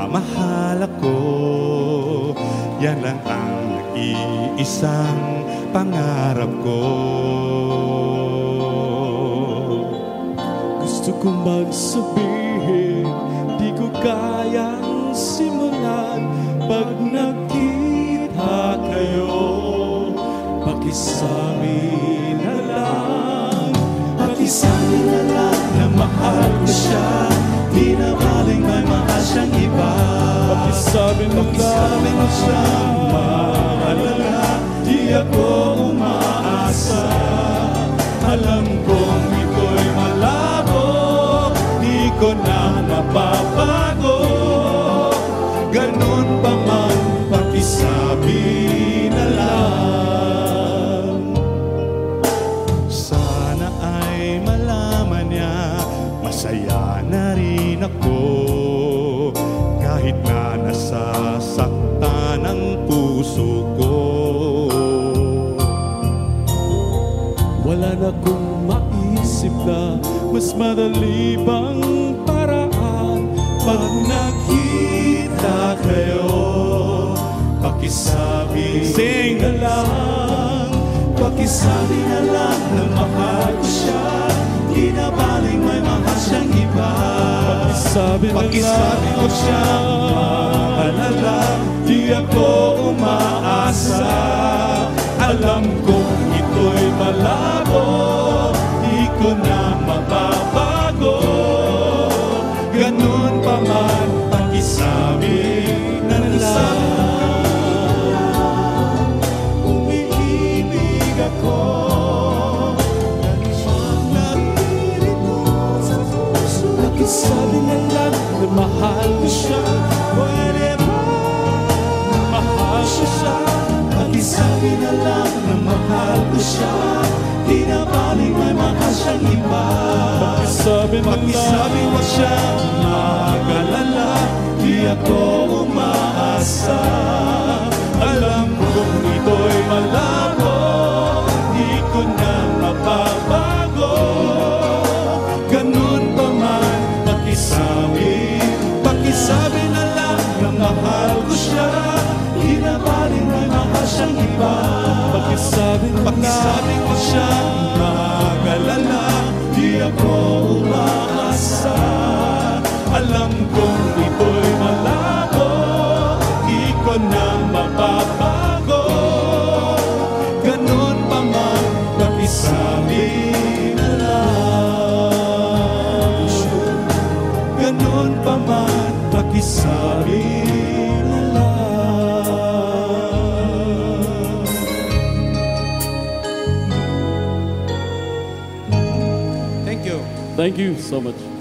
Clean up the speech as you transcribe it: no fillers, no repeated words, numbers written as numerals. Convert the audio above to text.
mahal ako. Yan lang ang iisang pangarap ko. Gusto kong magsabihin, di ko kayang simulan. Pag nakita kayo, pakisabi na lang. Pakisabi na lang na mahal ko siya. Di na baling may mahal siyang iba. Pakisabi mo siya, maalala, di ako umaasa. Alam kong ito'y malabo, di ko na mapapago. Ganun pa man, pakisabi na lang. Sana ay malaman niya, masaya na rin ako. Kahit na nasasaktan ang puso ko. Wala na kong maisip na mas madali bang paraan. Pag nakita kayo, pakisabi na lang. Pakisabi na lang na mahal ko siya. Di na baling may mahal siyang iba. Pakisabi ko siya, maalala, di ako umaasa. Alam kong ito'y malabo, di ko na mababago. Ganun pa man, pakisabi na lang. Umiibig ako, pakisabi na lang na mahal ko siya. Pwede ba mahal siya? Pakisabi na lang na mahal ko siya. Di na baling may mahal siyang iba. Pakisabi mo siya, mag-alala, di ako umaasa. Alam kong ito'y malabo, di ko na mapapago. Ganun pa man, pakisabi na lang na mahal ko siya. Di na baling may mahal siyang iba. Pakisabi ko siya, mag-alala, di ako umaasa. Alam kong ito'y malabo, di ko na mapapago. Ganun pa man, pakisabi na lang. Ganun pa man, pakisabi na lang. Thank you. Thank you so much.